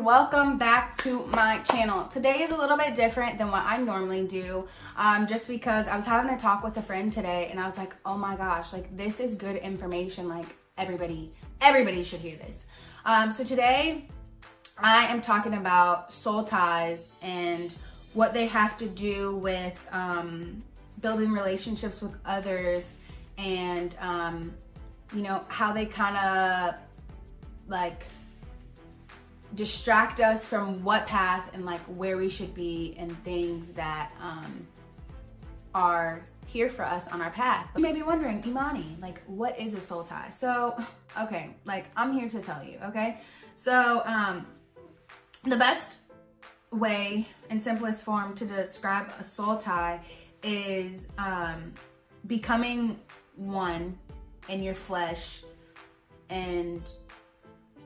welcome back to my channel. Today is a little bit different than what I normally do, just because I was having a talk with a friend today and I was like, oh my gosh, like this is good information, like everybody should hear this. So today I am talking about soul ties and what they have to do with building relationships with others, and you know, how they kind of like distract us from what path and like where we should be, and things that are here for us on our path. You may be wondering, Imani, like what is a soul tie? So, okay, like I'm here to tell you, okay? So, the best way and simplest form to describe a soul tie is becoming one in your flesh, and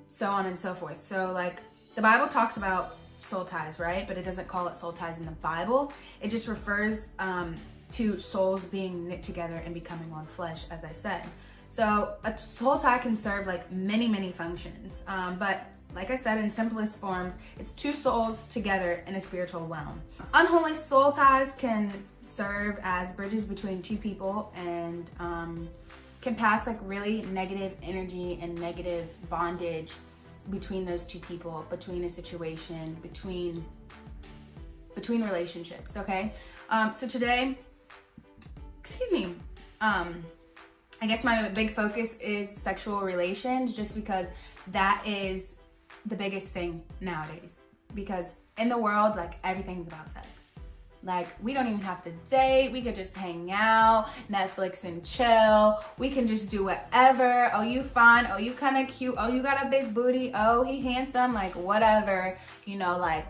so on and so forth. So like the Bible talks about soul ties, right? But it doesn't call it soul ties in the Bible. It just refers to souls being knit together and becoming one flesh, as I said. So a soul tie can serve like many functions. But like I said, in simplest forms, it's two souls together in a spiritual realm. Unholy soul ties can serve as bridges between two people, and can pass like really negative energy and negative bondage between those two people, between a situation, between relationships, okay? So today, I guess my big focus is sexual relations, just because that is the biggest thing nowadays. Because in the world, like everything's about sex. Like we don't even have to date. We could just hang out, Netflix and chill. We can just do whatever. Oh, you fine. Oh, you kind of cute. Oh, you got a big booty. Oh, he handsome. Like whatever, you know, like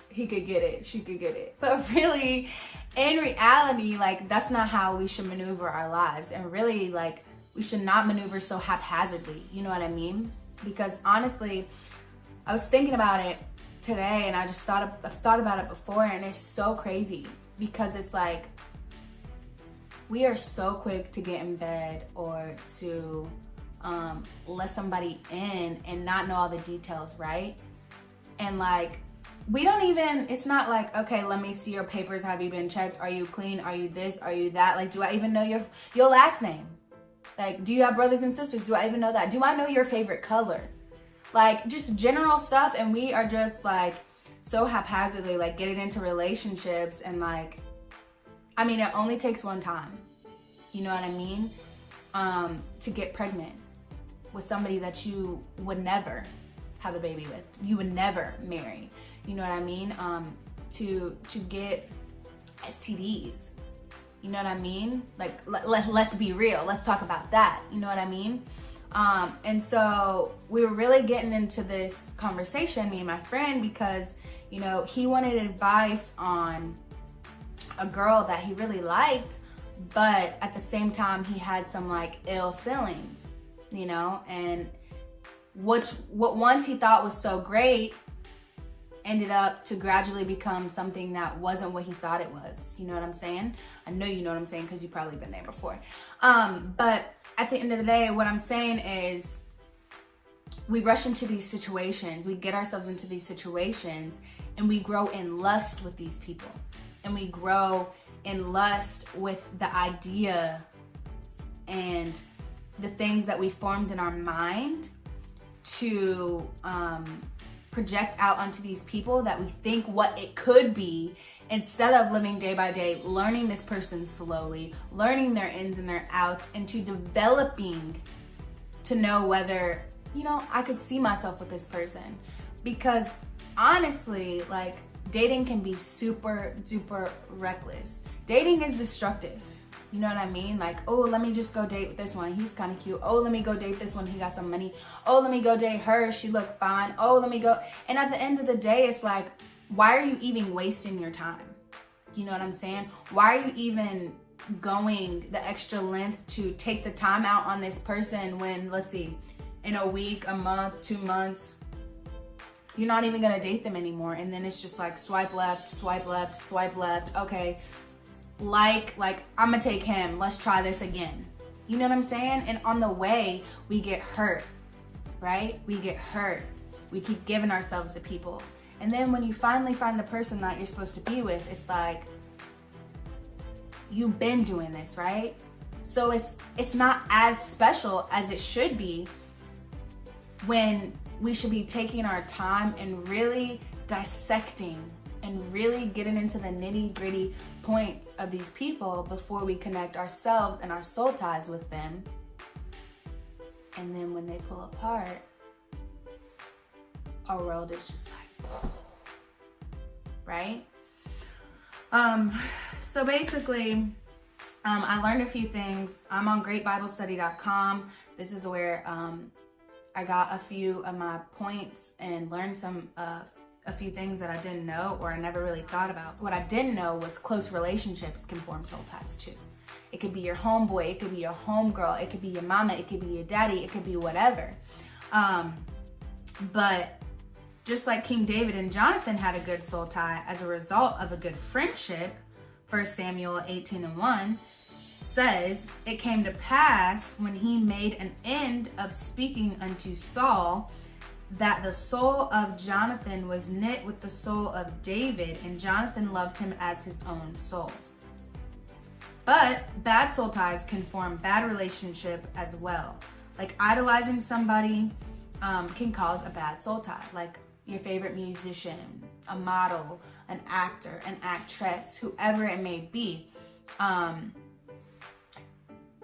he could get it. She could get it. But really, in reality, like that's not how we should maneuver our lives. And really, like we should not maneuver so haphazardly. You know what I mean? Because honestly, I was thinking about it today, and I've thought about it before, and it's so crazy because it's like we are so quick to get in bed or to let somebody in and not know all the details, right? And like we don't even, it's not like, okay, let me see your papers, have you been checked, are you clean, are you this, are you that, like do I even know your last name? Like do you have brothers and sisters? Do I even know that? Do I know your favorite color? Like just general stuff. And we are just like so haphazardly like getting into relationships, and like I mean it only takes one time, you know what I mean, to get pregnant with somebody that you would never have a baby with, you would never marry, you know what I mean, to get STDs, you know what I mean, like let's be real, let's talk about that, you know what I mean. And so we were really getting into this conversation, me and my friend, because, you know, he wanted advice on a girl that he really liked, but at the same time he had some like ill feelings, you know, and what once he thought was so great ended up to gradually become something that wasn't what he thought it was. You know what I'm saying? I know you know what I'm saying because you've probably been there before. But at the end of the day, what I'm saying is we rush into these situations, we get ourselves into these situations, and we grow in lust with these people. And we grow in lust with the idea and the things that we formed in our mind to project out onto these people, that we think what it could be, instead of living day by day, learning this person slowly, learning their ins and their outs, into developing to know whether, you know, I could see myself with this person. Because honestly, like dating can be super duper reckless. Dating is destructive. You know what I mean? Like, oh, let me just go date with this one, he's kind of cute. Oh, let me go date this one, he got some money. Oh, let me go date her, she looked fine. Oh, let me go. And at the end of the day, it's like, why are you even wasting your time? You know what I'm saying? Why are you even going the extra length to take the time out on this person when, let's see, in a week, a month, 2 months, you're not even gonna date them anymore? And then it's just like swipe left, swipe left, swipe left. Okay, like I'm gonna take him, let's try this again. You know what I'm saying? And on the way, we get hurt, right? We get hurt. We keep giving ourselves to people. And then when you finally find the person that you're supposed to be with, it's like, you've been doing this, right? So it's not as special as it should be, when we should be taking our time and really dissecting and really getting into the nitty-gritty points of these people before we connect ourselves and our soul ties with them. And then when they pull apart, our world is just like, right? So basically, I learned a few things. I'm on greatbiblestudy.com. This is where I got a few of my points and learned a few things that I didn't know or I never really thought about. What I didn't know was close relationships can form soul ties too. It could be your homeboy, it could be your homegirl, it could be your mama, it could be your daddy, it could be whatever. But just like King David and Jonathan had a good soul tie as a result of a good friendship, 1 Samuel 18:1 says, it came to pass when he made an end of speaking unto Saul, that the soul of Jonathan was knit with the soul of David, and Jonathan loved him as his own soul. But bad soul ties can form bad relationship as well. Like idolizing somebody can cause a bad soul tie. Like your favorite musician, a model, an actor, an actress, whoever it may be.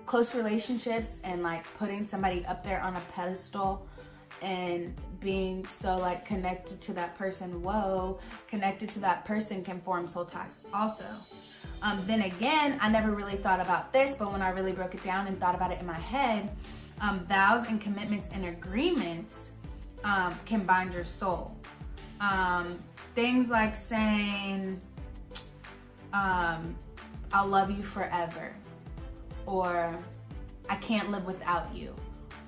Close relationships and like putting somebody up there on a pedestal and being so like connected to that person, connected to that person can form soul ties also. Then again, I never really thought about this, but when I really broke it down and thought about it in my head, vows and commitments and agreements can bind your soul. Things like saying, I'll love you forever, or I can't live without you,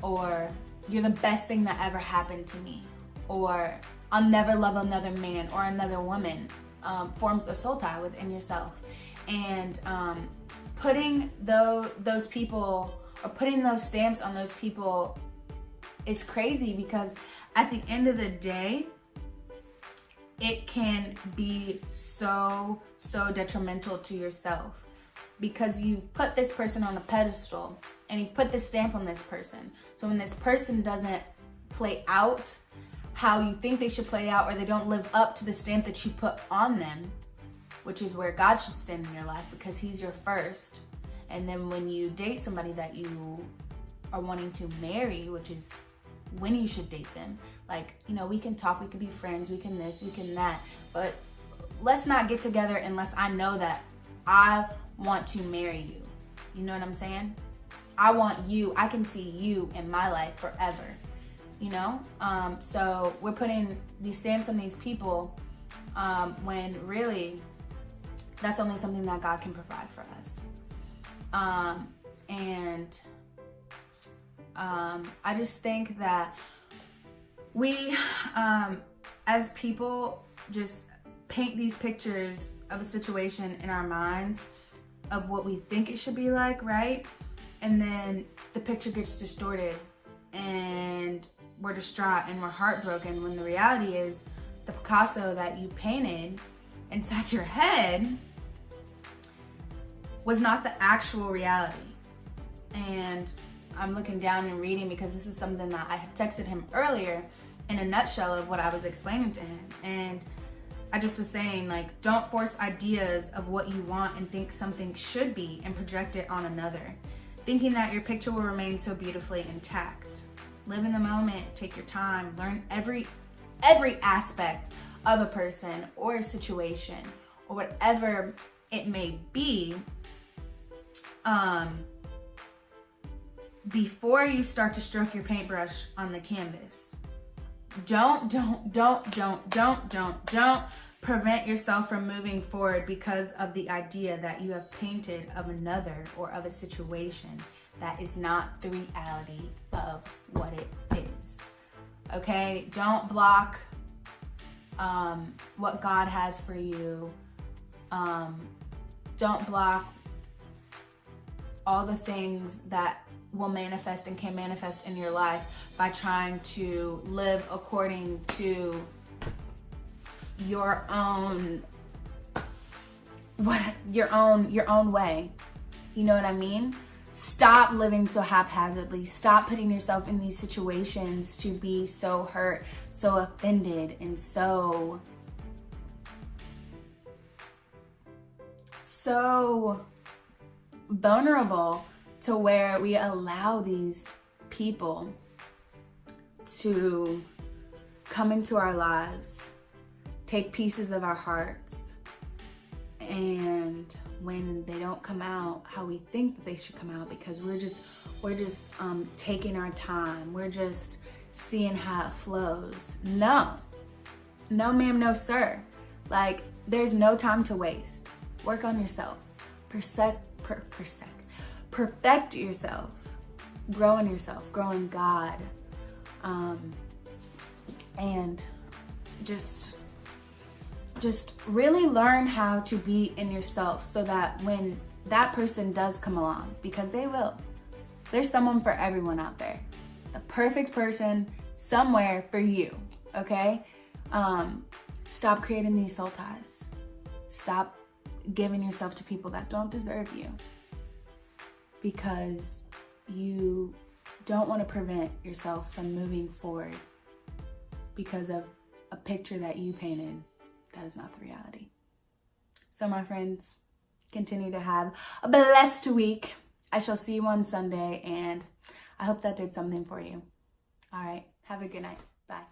or you're the best thing that ever happened to me, or I'll never love another man or another woman, forms a soul tie within yourself. And putting those people, or putting those stamps on those people is crazy, because at the end of the day, it can be so detrimental to yourself, because you've put this person on a pedestal and you've put this stamp on this person. So when this person doesn't play out how you think they should play out, or they don't live up to the stamp that you put on them, which is where God should stand in your life, because he's your first. And then when you date somebody that you are wanting to marry, which is when you should date them, like, you know, we can talk, we can be friends, we can this, we can that, but let's not get together unless I know that I want to marry you. You know what I'm saying? I want you, I can see you in my life forever, you know? So we're putting these stamps on these people when really that's only something that God can provide for us. I just think that we, as people, just paint these pictures of a situation in our minds of what we think it should be like, right? And then the picture gets distorted and we're distraught and we're heartbroken, when the reality is the Picasso that you painted inside your head was not the actual reality. And I'm looking down and reading, because this is something that I had texted him earlier in a nutshell of what I was explaining to him. And I just was saying, like, don't force ideas of what you want and think something should be and project it on another, thinking that your picture will remain so beautifully intact. Live in the moment, take your time, learn every aspect of a person or a situation or whatever it may be, before you start to stroke your paintbrush on the canvas. Don't prevent yourself from moving forward because of the idea that you have painted of another or of a situation that is not the reality of what it is. Okay? Don't block what God has for you. Don't block all the things that will manifest and can manifest in your life by trying to live according to your own your own way. You know what I mean? Stop living so haphazardly. Stop putting yourself in these situations to be so hurt, so offended, and so vulnerable, to where we allow these people to come into our lives, take pieces of our hearts, and when they don't come out how we think that they should come out, because we're just taking our time, we're just seeing how it flows. No ma'am, no sir. Like, there's no time to waste. Work on yourself. Perfect yourself. Grow in yourself. Grow in God. And just really learn how to be in yourself, so that when that person does come along, because they will, there's someone for everyone out there. The perfect person somewhere for you, okay? Stop creating these soul ties. Stop giving yourself to people that don't deserve you, because you don't want to prevent yourself from moving forward because of a picture that you painted that is not the reality. So my friends, continue to have a blessed week. I shall see you on Sunday, and I hope that did something for you. All right, have a good night. Bye.